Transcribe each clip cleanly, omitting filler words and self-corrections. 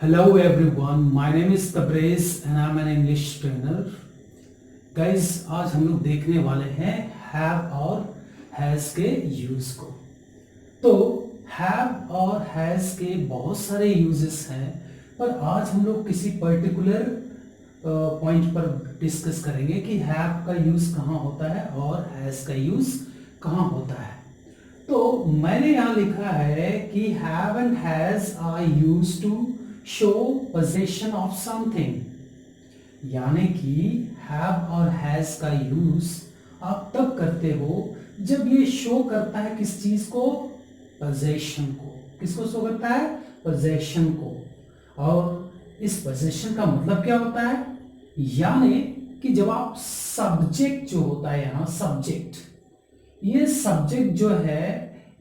Hello everyone, my name is Tabrez and I'm an English trainer. Guys, आज हम लोग देखने वाले हैं have और has के यूज को। तो have और has के बहुत सारे यूजेस हैं, पर आज हम लोग किसी पर्टिकुलर पॉइंट पर डिस्कस करेंगे कि have का यूज कहाँ होता है और has का यूज कहाँ होता है। तो मैंने यहाँ लिखा है कि have and has are used to show possession of something, यानी कि have और has का यूज आप तब करते हो जब ये शो करता है किस चीज को, possession को। किसको शो करता है? possession को। और इस possession का मतलब क्या होता है? यानी कि जब आप सब्जेक्ट जो होता है यहाँ सब्जेक्ट, ये सब्जेक्ट जो है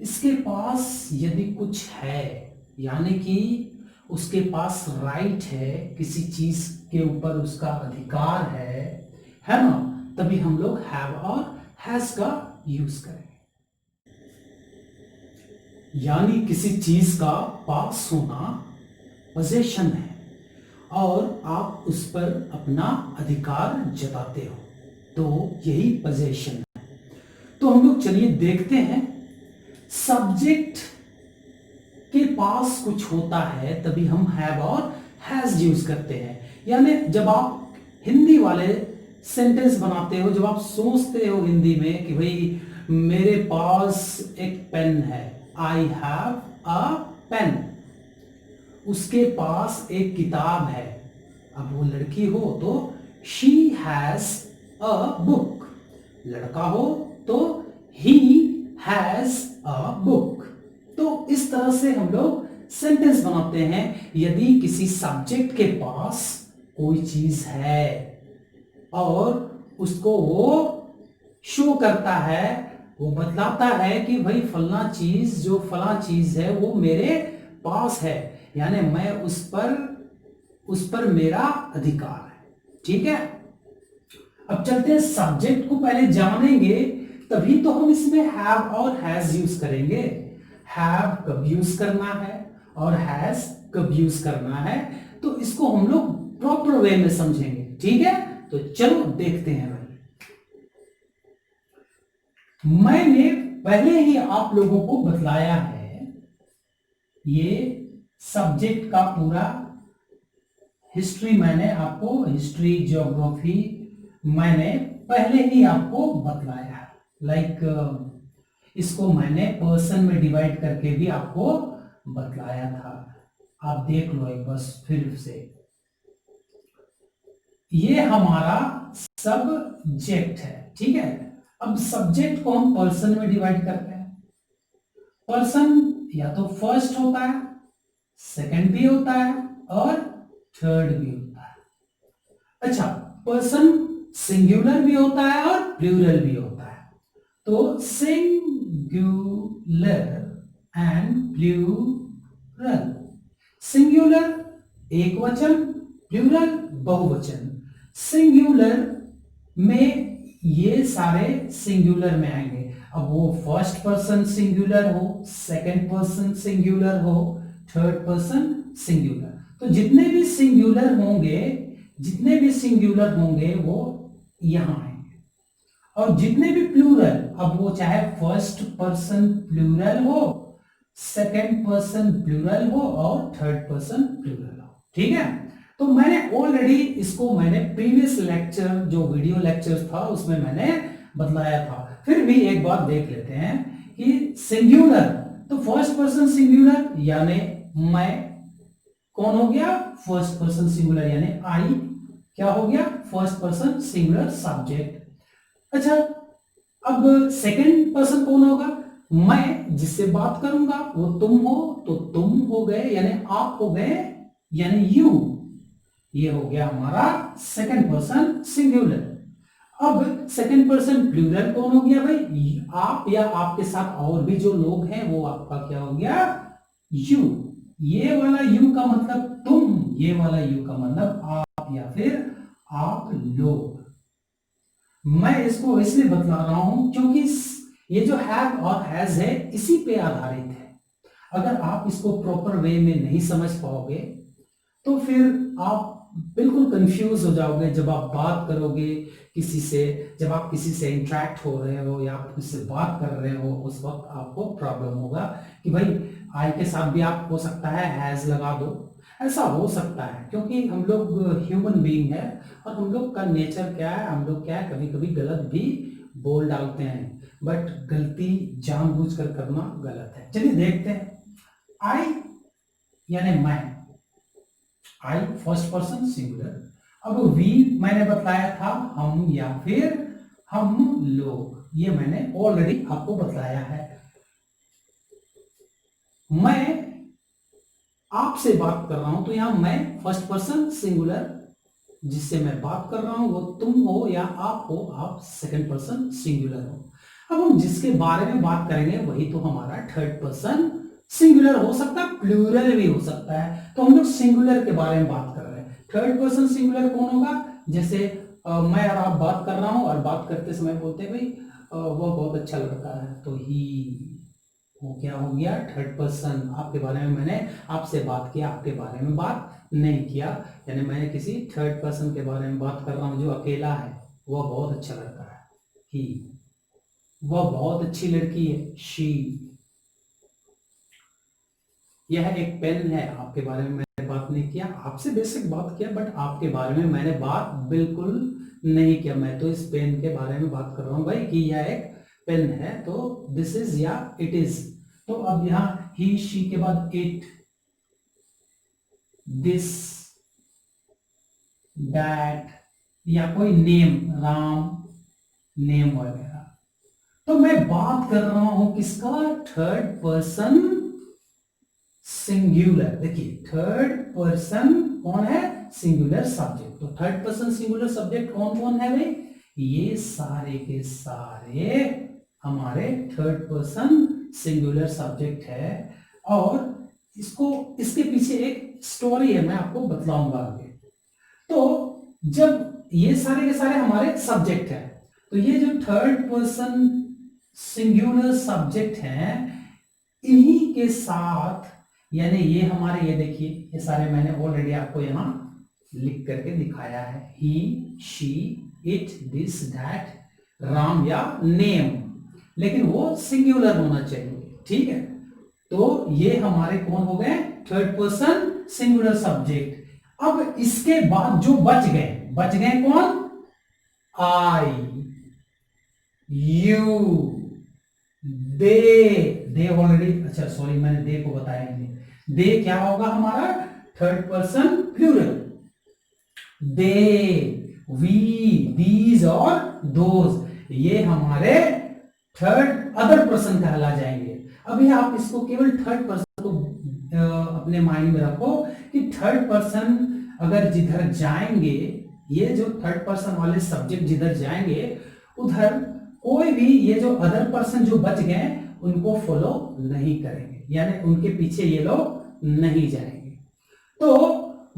इसके पास यदि कुछ है, यानी कि उसके पास राइट है, किसी चीज के ऊपर उसका अधिकार है ना, तभी हम लोग हैव और हैज का यूज करेंगे। यानी किसी चीज का पास होना पोजेशन है और आप उस पर अपना अधिकार जताते हो, तो यही पोजेशन है। तो हम लोग चलिए देखते हैं, सब्जेक्ट के पास कुछ होता है तभी हम हैव और हैज यूज करते हैं। यानी जब आप हिंदी वाले सेंटेंस बनाते हो, जब आप सोचते हो हिंदी में कि भाई मेरे पास एक पेन है, आई हैव अ पेन, उसके पास एक किताब है, अब वो लड़की हो तो शी हैज अ बुक, लड़का हो तो ही हैज अ बुक। तो इस तरह से हम लोग सेंटेंस बनाते हैं। यदि किसी सब्जेक्ट के पास कोई चीज है और उसको वो शो करता है, वो बतलाता है कि भाई फलना चीज, जो फला चीज है वो मेरे पास है, यानी मैं उस पर मेरा अधिकार है। ठीक है, अब चलते हैं सब्जेक्ट को पहले जानेंगे, तभी तो हम इसमें हैव और हैज यूज करेंगे। हैव कब यूज करना है और हैज कब यूज करना है, तो इसको हम लोग प्रॉपर वे में समझेंगे। ठीक है, तो चलो देखते हैं भाई। मैंने पहले ही आप लोगों को बतलाया है, ये सब्जेक्ट का पूरा हिस्ट्री मैंने आपको, हिस्ट्री ज्योग्राफी मैंने पहले ही आपको बतलाया है। लाइक इसको मैंने पर्सन में डिवाइड करके भी आपको बतलाया था, आप देख लो एक बस फिर से। ये हमारा सब्जेक्ट है। ठीक है, अब सब्जेक्ट को हम पर्सन में डिवाइड करते हैं। पर्सन या तो फर्स्ट होता है, सेकंड भी होता है और थर्ड भी होता है। अच्छा, पर्सन सिंगुलर भी होता है और प्लूरल भी होता है। तो सिंगुलर एंड प्लूरल। सिंगुलर एक वचन, प्लूरल बहुवचन। सिंगुलर में ये सारे सिंगुलर में आएंगे। अब वो फर्स्ट पर्सन सिंगुलर हो, सेकंड पर्सन सिंगुलर हो, थर्ड पर्सन सिंगुलर, तो जितने भी सिंगुलर होंगे वो यहां आएंगे। और जितने भी प्लूरल, अब वो चाहे फर्स्ट पर्सन प्लूरल हो, सेकंड पर्सन प्लूरल हो और थर्ड पर्सन प्लूरल हो। ठीक है, तो मैंने ऑलरेडी इसको प्रीवियस लेक्चर, जो वीडियो लेक्चर था उसमें मैंने बतलाया था। फिर भी एक बार देख लेते हैं कि सिंगुलर, तो फर्स्ट पर्सन सिंगुलर यानी मैं, कौन हो गया? फर्स्ट पर्सन सिंगुलर यानी आई, क्या हो गया? First person singular subject. अच्छा, अब सेकंड पर्सन कौन होगा? मैं जिससे बात करूंगा वो तुम हो, तो तुम हो गए यानी आप हो गए, यानी यू। ये हो गया हमारा सेकंड पर्सन सिंगुलर। अब सेकंड पर्सन प्लूरल कौन हो गया भाई? आप या आपके साथ और भी जो लोग हैं वो आपका क्या हो गया? यू। ये वाला यू का मतलब तुम, ये वाला यू का मतलब आप या फिर आप लोग। मैं इसको इसलिए बतला रहा हूं क्योंकि ये जो हैव और हैज है इसी पे आधारित है। अगर आप इसको प्रॉपर वे में नहीं समझ पाओगे तो फिर आप बिल्कुल कंफ्यूज हो जाओगे जब आप बात करोगे किसी से, जब आप किसी से इंटरेक्ट हो रहे हो या आप किसी से बात कर रहे हो, उस वक्त आपको प्रॉब्लम होगा कि भाई आई के साथ भी आप हो सकता है हैज लगा दो। ऐसा हो सकता है क्योंकि हम लोग ह्यूमन बीइंग है और हम लोग का नेचर क्या है, हम लोग क्या है कभी कभी गलत भी बोल डालते हैं, बट गलती जानबूझकर करना गलत है। चलिए देखते हैं। आई यानी मैं, आई फर्स्ट पर्सन सिंगुलर। अब वी मैंने बताया था हम या फिर हम लोग, ये मैंने ऑलरेडी आपको बताया है। मैं आपसे बात कर रहा हूं तो यहां मैं फर्स्ट पर्सन सिंगुलर, जिससे मैं बात कर रहा हूं वो तुम हो या आप हो, आप सेकंड पर्सन सिंगुलर हो। अब हम जिसके बारे में बात करेंगे वही तो हमारा थर्ड पर्सन सिंगुलर हो सकता है, प्लूरल भी हो सकता है। तो हम लोग सिंगुलर के बारे में बात कर रहे हैं। थर्ड पर्सन सिंगुलर कौन होगा? जैसे मैं और आप बात कर रहा हूं और बात करते समय बोलते हैं भाई वो बहुत अच्छा लड़का है, तो ही, वो क्या हो गया? Third person. आपके बारे में मैंने आपसे बात किया, आपके बारे में बात नहीं किया, यानी मैंने किसी थर्ड पर्सन के बारे में बात कर रहा हूं जो अकेला है। वह बहुत अच्छा लड़का है, ही। वह बहुत अच्छी लड़की है, शी। यह एक पेन है, आपके बारे में मैंने बात नहीं किया, आपसे बेसिक बात किया, बट आपके बारे में मैंने बात बिल्कुल नहीं किया। मैं तो इस पेन के बारे में बात कर रहा हूं भाई कि यह एक पेन है, तो दिस इज या इट इज। तो अब यहां ही शी के बाद इट, दिस, दैट, या कोई नेम, राम, नेम वगैरह। तो मैं बात कर रहा हूं किसका? Third person singular. देखिए थर्ड पर्सन कौन है? Singular subject. तो थर्ड पर्सन सिंगुलर सब्जेक्ट कौन कौन है भाई? ये सारे के सारे हमारे थर्ड पर्सन सिंगुलर सब्जेक्ट है। और इसको, इसके पीछे एक स्टोरी है, मैं आपको बतलाऊंगा आगे। तो जब ये सारे के सारे हमारे सब्जेक्ट हैं, तो ये जो थर्ड पर्सन सिंगुलर सब्जेक्ट हैं, इन्हीं के साथ, यानी ये हमारे, ये देखिए ये सारे मैंने ऑलरेडी आपको यहां लिख करके दिखाया है। He, she, it, this, that, Ram या नेम, लेकिन वो सिंगुलर होना चाहिए, ठीक है। तो ये हमारे कौन हो गए? Third person singular subject. अब इसके बाद जो बच गए कौन? आई, यू, दे ऑलरेडी, अच्छा सॉरी मैंने दे को बताया नहीं। दे क्या होगा हमारा? Third person plural. They, we, these और दोज, ये हमारे थर्ड अदर पर्सन कहला जाएंगे। अभी आप इसको केवल थर्ड पर्सन को अपने माइंड में रखो कि थर्ड पर्सन अगर जिधर जाएंगे, ये जो थर्ड पर्सन वाले सब्जेक्ट जिधर जाएंगे उधर कोई भी ये जो अदर पर्सन जो बच गए उनको फॉलो नहीं करेंगे, यानी उनके पीछे ये लोग नहीं जाएंगे। तो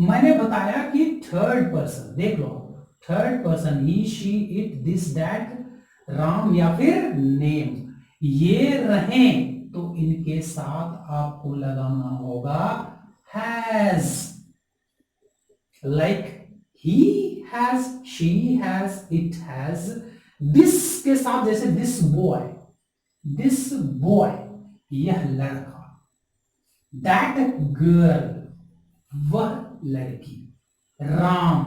मैंने बताया कि थर्ड पर्सन, देख लो, third person he, she, it, this, that, Ram या फिर नेम, ये रहें तो इनके साथ आपको लगाना होगा has. Like he has, she has, it has. This के साथ जैसे दिस बॉय, यह लड़का। दैट गर्ल, वह लड़की। राम,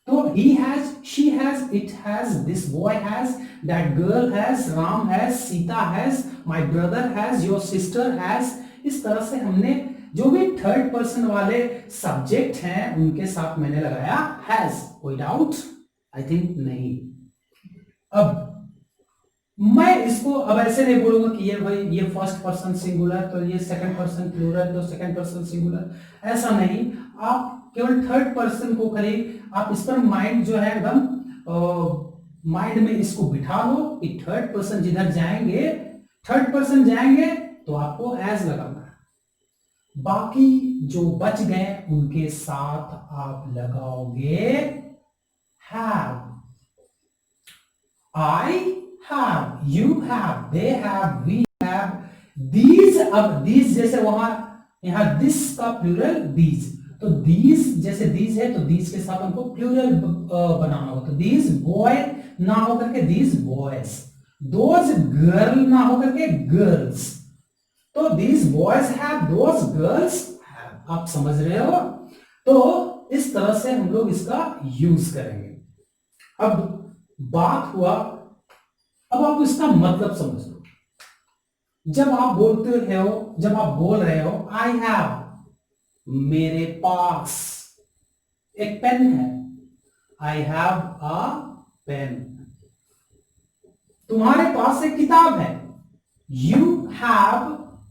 तो he has, she has, it has, this boy has, that girl has, Ram has, Sita has, my brother has, your sister has। इस तरह से हमने जो भी थर्ड पर्सन वाले सब्जेक्ट हैं उनके साथ मैंने लगाया हैज। कोई डाउट? आई थिंक नहीं। अब मैं इसको अब ऐसे नहीं बोलूंगा कि ये भाई ये फर्स्ट पर्सन सिंगुलर तो ये सेकंड पर्सन प्लूरल तो सेकंड पर्सन सिंगुलर, ऐसा नहीं। आप केवल थर्ड पर्सन को खाली आप इस पर माइंड जो है एकदम माइंड में इसको बिठा लो कि थर्ड पर्सन जिधर जाएंगे, थर्ड पर्सन जाएंगे तो आपको हैज लगाना है। बाकी जो बच गए उनके साथ आप लगाओगे have. I have, you have, they have, we have, these. अब दीज जैसे वहां यहां दिस का प्लूरल दीज, तो दीज, जैसे दीज है तो दीज के साथ हमको प्लूरल बनाना हो, तो दीज बॉय ना होकर के दीज बॉयज, दोज गर्ल ना होकर के गर्ल्स, तो these boys have, those girls have. आप समझ रहे हो? तो इस तरह से हम लोग इसका यूज करेंगे। अब बात हुआ, अब आप इसका मतलब समझ लो। जब आप बोलते हो, जब आप बोल रहे हो आई हैव, मेरे पास एक पेन है, आई हैव अ पेन। तुम्हारे पास एक किताब है, यू हैव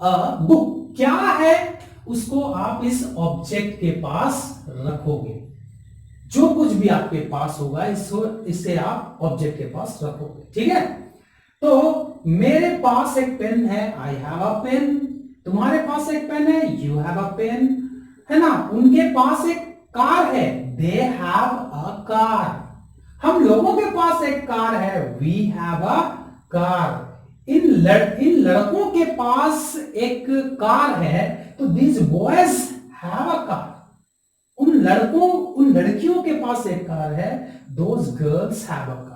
अ बुक। क्या है? उसको आप इस ऑब्जेक्ट के पास रखोगे। जो कुछ भी आपके पास होगा इसे आप ऑब्जेक्ट के पास रखोगे, ठीक है? तो मेरे पास एक पेन है, आई हैव अ पेन। तुम्हारे पास एक पेन है, यू हैव अ पेन, है ना? उनके पास एक कार है, दे हैव अ कार। हम लोगों के पास एक कार है, वी हैव अ कार। इन लड़कों के पास एक कार है, तो these boys have a car. उन लड़कियों के पास एक कार है, those girls have a car.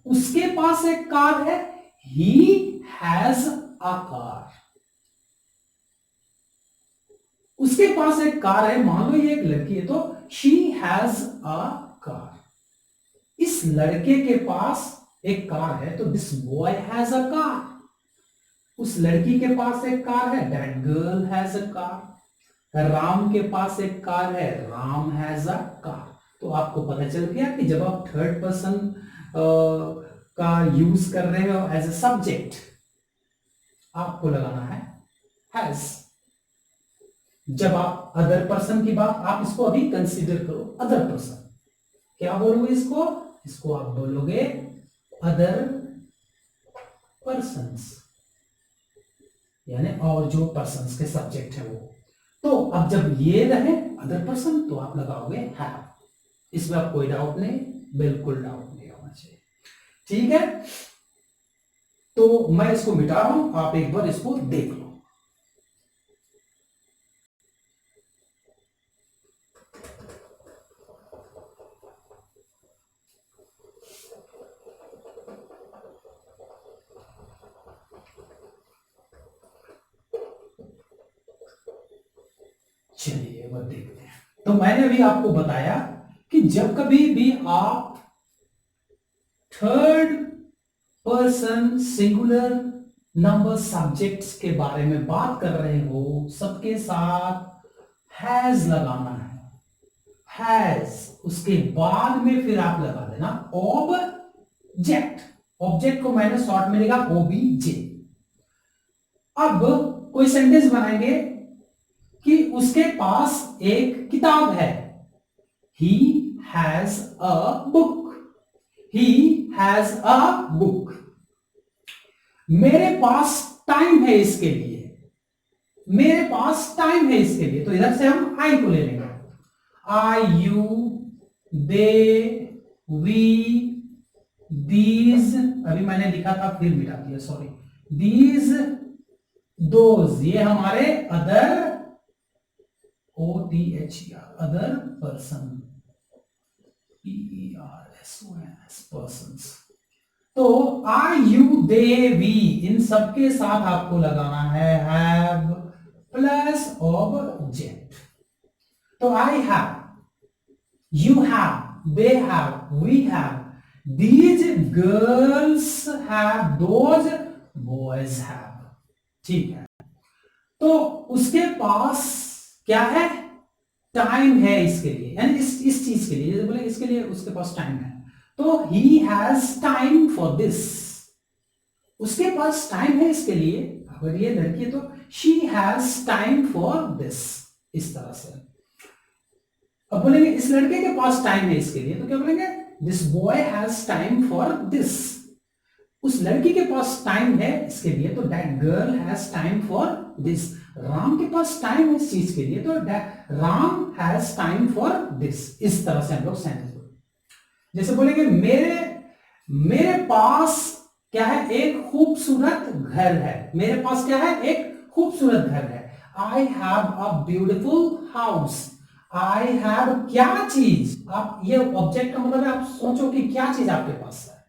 उसके पास एक कार है, ही हैज अ कार। उसके पास एक कार है, मान लो ये एक लड़की है, तो शी हैज अ कार। इस लड़के के पास एक कार है, तो this boy has a car. उस लड़की के पास एक कार है, that girl has a car. Ram के पास एक कार है, राम हैज अ कार। तो आपको पता चल गया कि जब आप थर्ड पर्सन का यूज कर रहे हो एज ए सब्जेक्ट, आपको लगाना है हैज। जब आप अदर पर्सन की बात, आप इसको अभी कंसीडर करो, अदर पर्सन क्या बोलोगे इसको? इसको आप बोलोगे अदर पर्सन्स, यानी और जो पर्सन्स के सब्जेक्ट है वो। तो अब जब ये रहे अदर पर्सन, तो आप लगाओगे हैव। इसमें आप कोई डाउट नहीं, बिल्कुल डाउट नहीं होना चाहिए, ठीक है? तो मैं इसको मिटा रहा हूं, आप एक बार इसको देख लो। चलिए वो देखते हैं। तो मैंने अभी आपको बताया कि जब कभी भी आप third person singular number subjects के बारे में बात कर रहे हो, सबके साथ हैज लगाना है। हैज, उसके बाद में फिर आप लगा देना ऑब्जेक्ट। ऑब्जेक्ट को मैंने शॉर्ट में लिखा ओबीजे। अब कोई सेंटेंस बनाएंगे कि उसके पास एक किताब है, he has a book. He has a book. मेरे पास टाइम है इसके लिए, मेरे पास टाइम है इसके लिए, तो इधर से हम आई को ले लेंगे। आई, यू, दे, वी, दीज, अभी मैंने लिखा था फिर मिटा दिया, सॉरी। दीज, दोज, ये हमारे other, OTHER, other person, PERSONS, persons. तो आई, यू, दे, वी, इन सबके साथ आपको लगाना है हैव प्लस ऑब्जेक्ट। तो I have, you have, they have, we have, these girls have, those boys have, ठीक है? तो उसके पास क्या है? टाइम है इसके लिए, यानी इस चीज के लिए, जैसे बोले इसके लिए उसके पास टाइम है, तो he has time for this. उसके पास टाइम है इसके लिए। अगर ये लड़की है तो she has time for this, इस तरह से। अब बोलेंगे इस लड़के के पास टाइम है इसके लिए, तो क्या बोलेंगे? This boy has time for this. उस लड़की के पास टाइम है इसके लिए, तो that girl has time for this. Ram के पास टाइम है इस चीज के लिए, तो Ram has time for this. इस तरह से हम लोग सेंटेंस बोलेंगे। जैसे बोलेंगे मेरे पास क्या है? एक खूबसूरत घर है। मेरे पास क्या है? एक खूबसूरत घर है। I have a beautiful house. I have क्या चीज, आप ये ऑब्जेक्ट का मतलब है, आप सोचो कि क्या चीज आपके पास है।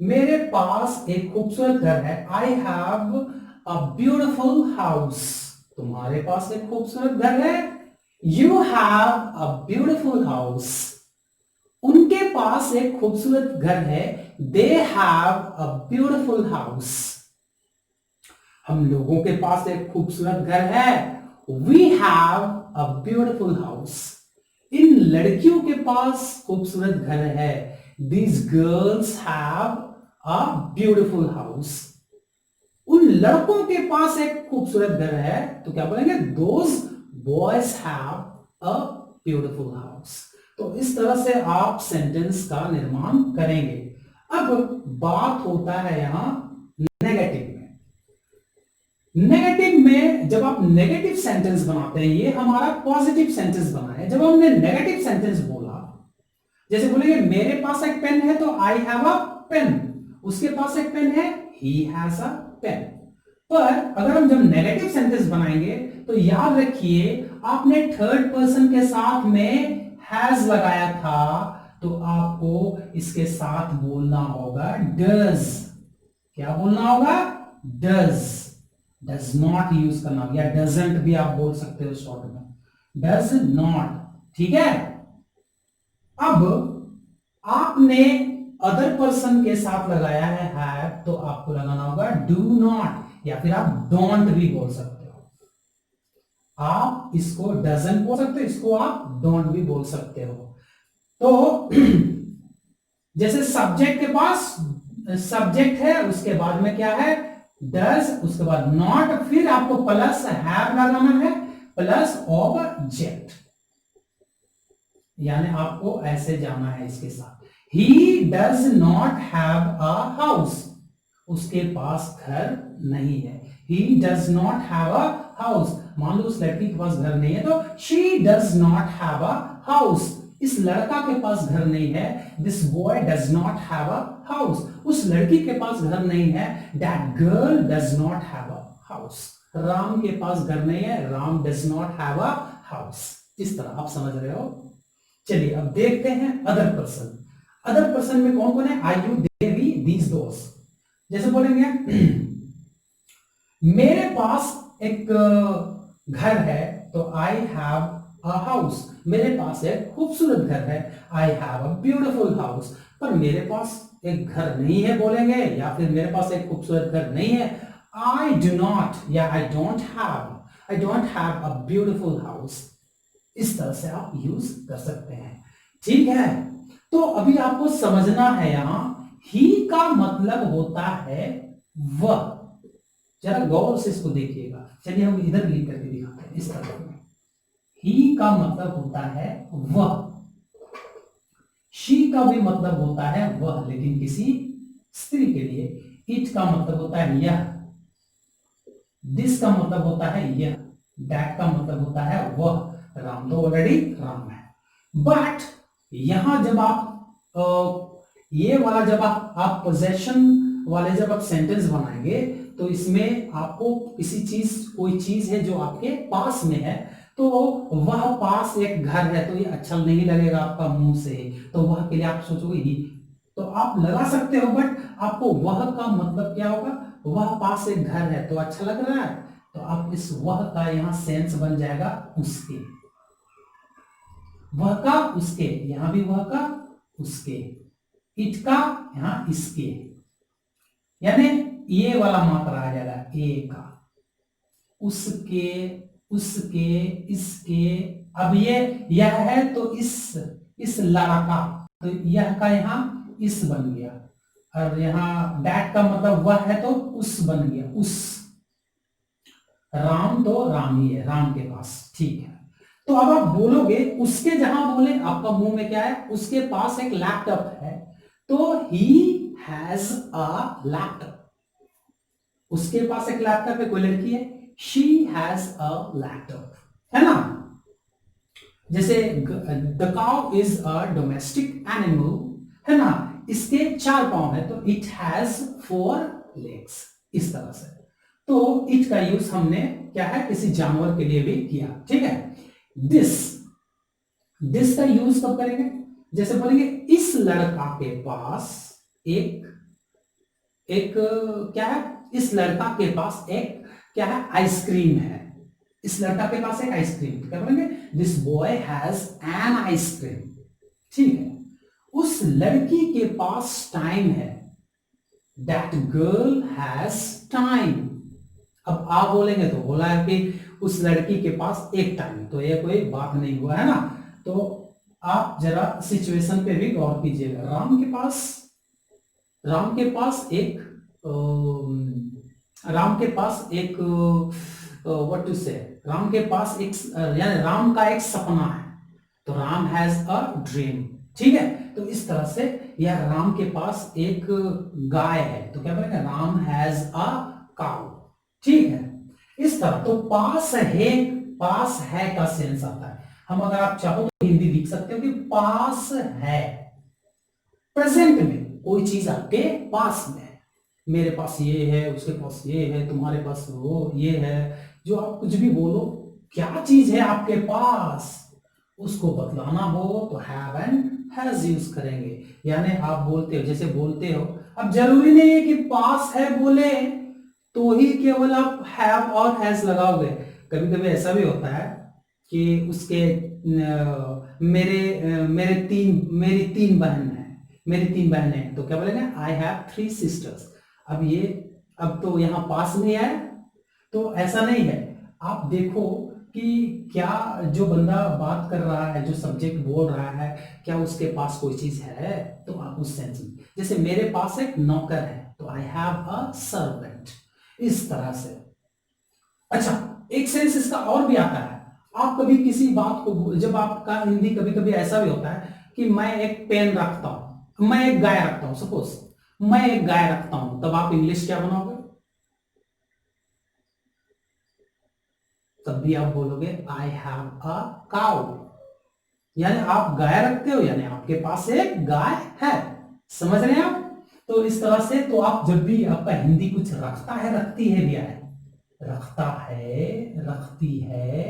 मेरे पास एक खूबसूरत घर है, I have a beautiful house. तुम्हारे पास एक खूबसूरत घर है, you have a beautiful house. उनके पास एक खूबसूरत घर है, they have a beautiful house. हम लोगों के पास एक खूबसूरत घर है, we have a beautiful house. इन लड़कियों के पास खूबसूरत घर है, these girls have a beautiful house. उन लड़कों के पास एक खूबसूरत घर है, तो क्या बोलेंगे, those boys have a beautiful house. तो इस तरह से आप सेंटेंस का निर्माण करेंगे। अब बात होता है यहां नेगेटिव में। नेगेटिव में जब आप नेगेटिव सेंटेंस बनाते हैं, ये हमारा पॉजिटिव सेंटेंस बना है। जब हमने नेगेटिव सेंटेंस बोला, जैसे बोलेंगे मेरे पास एक पेन है, तो आई हैव अ पेन। उसके पास एक पेन है, ही हैज अ पेन। पर अगर हम जब नेगेटिव सेंटेंस बनाएंगे, तो याद रखिए आपने थर्ड पर्सन के साथ में हैज लगाया था, तो आपको इसके साथ बोलना होगा डज। क्या बोलना होगा, डज। डज नॉट यूज करना, या डजंट भी आप बोल सकते हो शॉर्ट में, डज नॉट। ठीक है। अब आपने अदर पर्सन के साथ लगाया है हैव, तो आपको लगाना होगा डू नॉट, या फिर आप डोंट भी बोल सकते हो। आप इसको डजंट बोल सकते हो, इसको आप डोंट भी बोल सकते हो। तो जैसे सब्जेक्ट के पास सब्जेक्ट है, उसके बाद में क्या है, डज, उसके बाद नॉट, फिर आपको प्लस हैव लगाना है, प्लस ऑब्जेक्ट। यानी आपको ऐसे जाना है इसके साथ। He does not have a house, उसके पास घर नहीं है। He does not have a house, मान लो उस लड़की के पास घर नहीं है, तो she does not have a house, इस लड़का के पास घर नहीं है। This boy does not have a house, उस लड़की के पास घर नहीं है। That girl does not have a house, Ram के पास घर नहीं है, Ram does not have a house. इस तरह आप समझ रहे हो। चलिए अब देखते हैं अदर पर्सन। अदर पर्सन में कौन कौन है, आई, यू, दे, वी, दीज, दोस। जैसे बोलेंगे मेरे पास एक घर है, तो आई हैव अ हाउस। मेरे पास एक खूबसूरत घर है, I have a beautiful house. पर मेरे पास एक घर नहीं है बोलेंगे, या फिर मेरे पास एक खूबसूरत घर नहीं है, आई डू नॉट, या I don't have a beautiful house. इस तरह से आप यूज कर सकते हैं। ठीक है। तो अभी आपको समझना है यहां ही का मतलब होता है वह। जरा गौर से इसको देखिएगा। चलिए हम इधर लिख करके दिखाते हैं इस तरह में। ही का मतलब होता है वह, शी का भी मतलब होता है वह, लेकिन किसी स्त्री के लिए। इट का मतलब होता है यह, दिस का मतलब होता है यह, दैट का मतलब होता है वह। राम तो ऑलरेडी राम है। बट यहां जब आप ये वाला जब आप पोजेशन वाले जब आप सेंटेंस बनाएंगे, तो इसमें आपको किसी चीज, कोई चीज है जो आपके पास में है, तो वह पास एक घर है, तो ये अच्छा नहीं लगेगा आपका मुंह से, तो वह के लिए आप सोचोगे ही, तो आप लगा सकते हो, बट आपको वह का मतलब क्या होगा, वह पास एक घर है, तो अच्छा लग रहा है, तो आप इस वह का यहां सेंस बन जाएगा उसके। वह का उसके, यहां भी वह का उसके, इट का यहां इसके, यानी ये वाला मात्रा आ जाएगा ए का, उसके, उसके, इसके। अब ये यह है, तो इस लड़का, तो यह का यहां इस बन गया, और यहां दैट का मतलब वह है, तो उस बन गया, उस। राम तो राम ही है, राम के पास। ठीक है। तो अब आप बोलोगे, उसके जहां बोले आपका मुंह में क्या है, उसके पास एक लैपटॉप है, तो ही हैज अ लैपटॉप। उसके पास एक लैपटॉप है, कोई लड़की है, शी हैज अ लैपटॉप, है ना। जैसे the cow is a domestic animal, है ना, इसके 4 पांव है, तो इट हैज 4 लेग्स। इस तरह से तो इट का यूज हमने क्या है, किसी जानवर के लिए भी किया। ठीक है। दिस, दिस का यूज कब करेंगे? जैसे बोलेंगे इस लड़का के पास एक एक क्या है, इस लड़का के पास एक क्या है, आइसक्रीम है। इस लड़का के पास एक आइसक्रीम, तो क्या बोलेंगे? This boy has an ice cream. ठीक है। उस लड़की के पास टाइम है, दैट गर्ल हैज टाइम। अब आप बोलेंगे तो बोला है कि उस लड़की के पास एक टाइम, तो ये कोई बात नहीं हुआ है ना। तो आप जरा सिचुएशन पे भी गौर कीजिएगा। राम के पास एक राम के पास एक व्हाट टू से, राम के पास एक यानी राम का एक सपना है, तो राम हैज अ ड्रीम। ठीक है। तो इस तरह से यह राम के पास एक गाय है, तो क्या बोलेंगे? Ram has a cow. ठीक है। इस तरह तो पास है का सेंस आता है। हम अगर आप चाहो तो हिंदी लिख सकते हो कि पास है, प्रेजेंट में कोई चीज आपके पास में है। मेरे पास ये है, उसके पास ये है, तुम्हारे पास वो ये है, जो आप कुछ भी बोलो, क्या चीज है आपके पास, उसको बतलाना हो तो हैव एंड हैज यूज करेंगे। यानी आप बोलते हो, जैसे बोलते हो, अब जरूरी नहीं है कि पास है बोले तो ही केवल आप हैव और हैज लगाओगे। कभी कभी ऐसा भी होता है कि उसके मेरी तीन बहन है, मेरी तीन बहनें हैं, तो क्या बोलेंगे? I have 3 sisters. अब तो यहाँ पास नहीं है, तो ऐसा नहीं है। आप देखो कि क्या जो बंदा बात कर रहा है, जो सब्जेक्ट बोल रहा है, क्या उसके पास कोई चीज है, तो आप उस सेंस में, जैसे मेरे पास एक नौकर है, तो आई हैव अ सर्वेंट। इस तरह से। अच्छा, एक सेंस इसका और भी आता है। आप कभी किसी बात को, जब आपका हिंदी कभी कभी ऐसा भी होता है कि मैं एक पेन रखता हूं, मैं एक गाय रखता हूं, सपोज मैं एक गाय रखता हूं, तब आप इंग्लिश क्या बनाओगे? तब भी आप बोलोगे आई हैव अ काउ। यानी आप गाय रखते हो, यानी आपके पास एक गाय है। समझ रहे हैं आप? तो इस तरह से तो आप जब भी आपका हिंदी कुछ रखता है, रखती है भी है, रखता है, रखती है,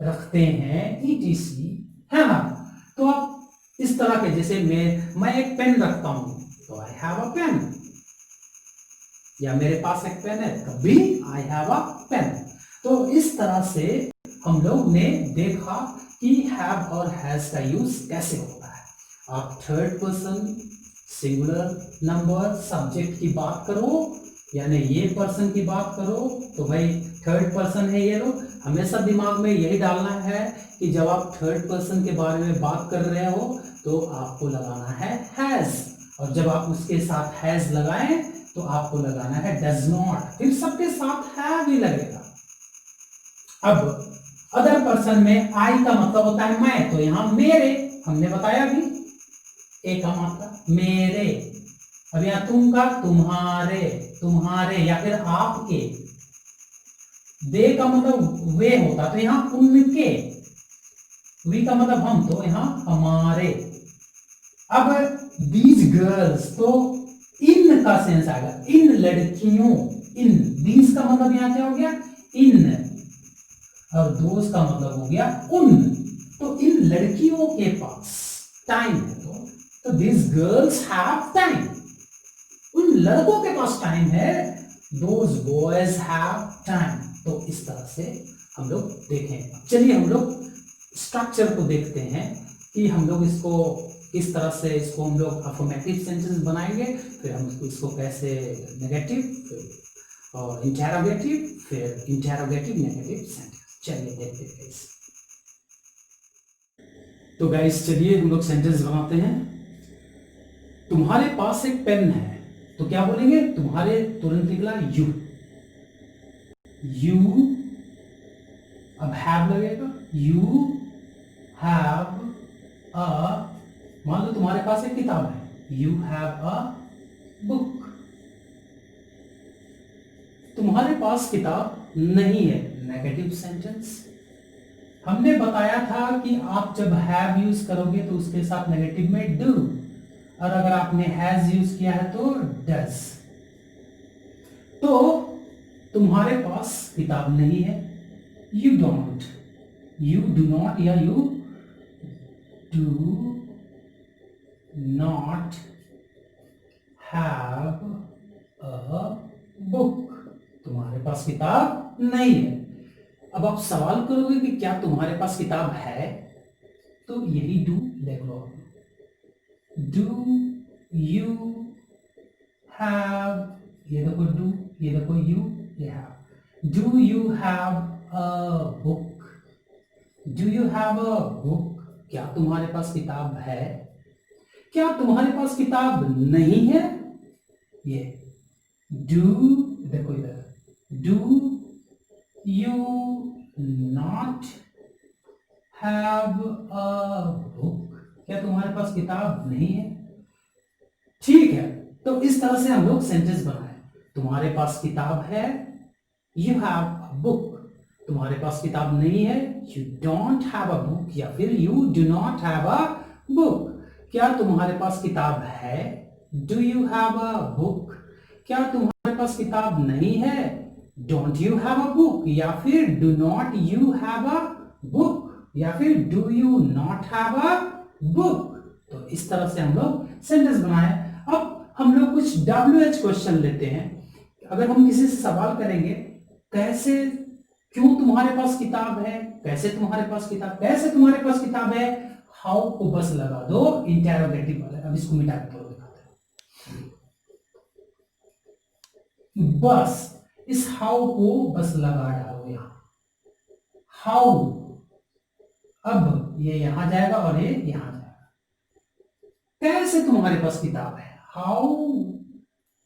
रखते हैं, ईटीसी, है ना। तो आप इस तरह के, जैसे मैं एक पेन रखता हूं, तो आई हैव अ पेन, या मेरे पास एक पेन है, तब भी आई हैव अ पेन। तो इस तरह से हम लोग ने देखा कि हैव और हैज का यूज कैसे होता है। आप third person singular number subject की बात करो, यानी ये पर्सन की बात करो, तो भाई थर्ड पर्सन है ये लोग। हमेशा दिमाग में यही डालना है कि जब आप थर्ड पर्सन के बारे में बात कर रहे हो तो आपको लगाना है हैज, और जब आप उसके साथ हैज लगाएं तो आपको लगाना है डज नॉट, फिर सबके साथ हैव ही लगेगा। अब अदर पर्सन में आई का मतलब होता है मैं, तो यहां मेरे, हमने बताया भी, ए का मतलब मेरे। अब यहां तुम का तुम्हारे, तुम्हारे या फिर आपके। दे का मतलब वे होता, तो यहां उनके। वी का मतलब हम, तो यहां हमारे। अब दीज गर्ल्स, तो इन का सेंस आएगा, इन लड़कियों, इन। दीज का मतलब यहां क्या हो गया? इन। और दोस्त का मतलब हो गया उन। तो इन लड़कियों के पास टाइम है, तो दिस गर्ल्स हैव टाइम। उन लड़कों के पास टाइम है, दोज बॉयज हैव टाइम। तो इस तरह से हम लोग देखें। चलिए हम लोग स्ट्रक्चर को देखते हैं कि हम लोग इसको किस तरह से, इसको हम लोग अफर्मेटिव सेंटेंस बनाएंगे, फिर हम इसको कैसे नेगेटिव और इंटेरोगेटिव, फिर इंटेरोगेटिव नेगेटिव सेंटेंस। चलिए देखते हैं गाइस। तो गाइस चलिए हम लोग सेंटेंस बनाते हैं। तुम्हारे पास एक पेन है, तो क्या बोलेंगे? तुम्हारे तुरंत निकला यू, यू। अब हैव लगेगा, यू हैव अ, मान लो तुम्हारे पास एक किताब है, यू हैव अ बुक। तुम्हारे पास किताब नहीं है, नेगेटिव सेंटेंस। हमने बताया था कि आप जब हैव यूज करोगे तो उसके साथ नेगेटिव में डू, और अगर आपने हैज यूज किया है तो डज। तो तुम्हारे पास किताब नहीं है, you don't, you do not, या you do not have a book, तुम्हारे पास किताब नहीं है। अब आप सवाल करोगे कि क्या तुम्हारे पास किताब है, तो यही डू देख लो। डू यू हैव, ये देखो डू, ये देखो यू, ये have. Do you have a book, do you have a book, क्या तुम्हारे पास किताब है? क्या तुम्हारे पास किताब नहीं है? ये डू, देखो इधर, do you not have a book, क्या तुम्हारे पास किताब नहीं है? ठीक है, तो इस तरह से हम लोग सेंटेंस बनाए। तुम्हारे पास किताब है, यू हैव अ बुक, तुम्हारे पास किताब नहीं है, you don't have a book, या फिर you do not have a book. क्या तुम्हारे पास किताब है? Do you have a book. क्या तुम्हारे पास किताब नहीं है? Don't you have a book, या फिर do not you have a book, या फिर do you not have a book. तो इस तरह से हम लोग सेंटेंस बनाए। अब हम लोग कुछ WH क्वेश्चन लेते हैं। अगर हम किसी से सवाल करेंगे, कैसे, क्यों तुम्हारे पास किताब है, कैसे तुम्हारे पास किताब, कैसे तुम्हारे पास किताब है, हाउ को बस लगा दो इंटेरोगेटिव वाले। अब इसको मिटा के थोड़ा दिखाते हैं। बस इस हाउ को बस लगा डालो यहां, हाउ। अब ये यहां जाएगा और ये यहां जाएगा। कैसे तुम्हारे पास किताब है, how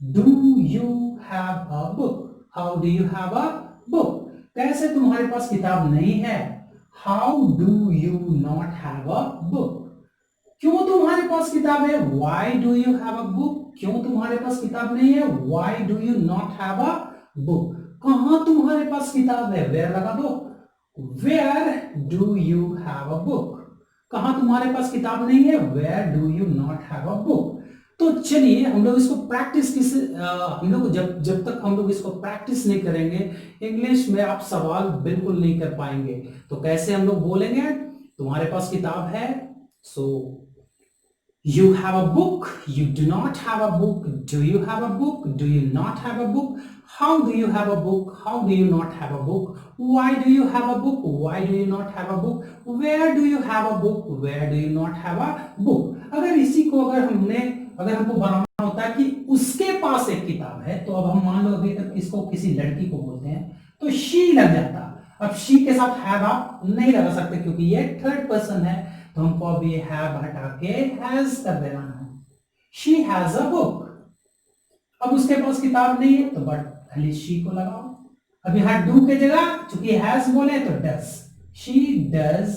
do you have a book, how do you have a book. कैसे तुम्हारे पास किताब नहीं है, how do you not have a book. क्यों तुम्हारे पास किताब है, why do you have a book, क्यों तुम्हारे पास किताब नहीं है, why do you not have a book. कहां तुम्हारे पास किताब है, वेयर लगा दो, where do you have a book. कहां तुम्हारे पास किताब नहीं है, where do you not have a book. तो चलिए हम लोग इसको प्रैक्टिस हम लोग जब तक हम लोग इसको प्रैक्टिस नहीं करेंगे, इंग्लिश में आप सवाल बिल्कुल नहीं कर पाएंगे। तो कैसे हम लोग बोलेंगे, तुम्हारे पास किताब है, सो you have a book, you do not have a book, do you have a book, do you not have a book, how do you have a book, how do you not have a book, why do you have a book, why do you not have a book, where do you have a book, where do you not have a book। अगर इसी को अगर हमको बनाना होता है कि उसके पास एक किताब है, तो अब हम मान लो अभी तक इसको किसी लड़की को बोलते हैं तो शी लग जाता। अब शी के साथ हैव आप नहीं लगा सकते क्योंकि ये थर्ड पर्सन है, तो हमको अब ये हैव हटा के हैज कर देना है। She has a book. अब उसके पास किताब नहीं है तो बट खाली शी को लगाओ। अब यहां डू के जगह चूंकि हैज बोले तो डज, शी डज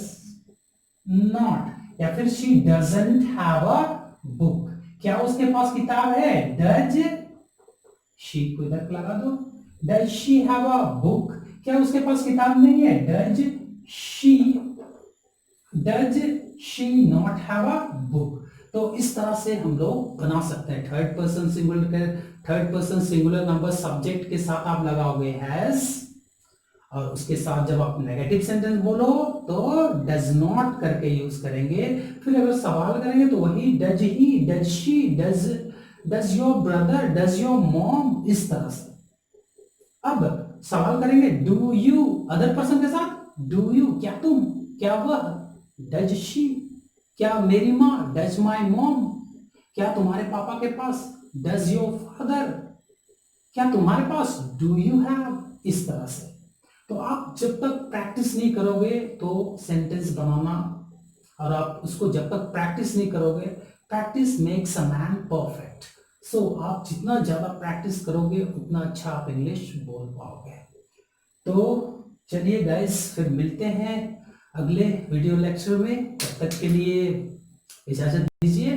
नॉट, या फिर she doesn't have a book. क्या उसके पास किताब है, डज, शी को इधर लगा दो, does she have a book. क्या उसके पास किताब नहीं है, does she not have a book. तो इस तरह से हम लोग बना सकते हैं। Third person singular number subject के साथ आप लगाओगे हैज, और उसके साथ जब आप नेगेटिव सेंटेंस बोलो तो डज नॉट करके यूज करेंगे। फिर अगर सवाल करेंगे तो वही does he, does she, does your brother, does your mom, इस तरह से। अब सवाल करेंगे डू यू अदर पर्सन के साथ, डू यू क्या तुम, क्या वह, डज शी क्या मेरी माँ, डज माई मॉम क्या तुम्हारे पापा के पास, डज योर फादर क्या तुम्हारे पास, डू यू हैव, इस तरह से। तो आप जब तक प्रैक्टिस नहीं करोगे तो सेंटेंस बनाना, और आप उसको जब तक प्रैक्टिस नहीं करोगे, practice makes a man perfect. So आप जितना ज्यादा प्रैक्टिस करोगे उतना अच्छा आप इंग्लिश बोल पाओगे। तो चलिए गाइस, फिर मिलते हैं अगले वीडियो लेक्चर में। तब तक के लिए इजाजत दीजिए।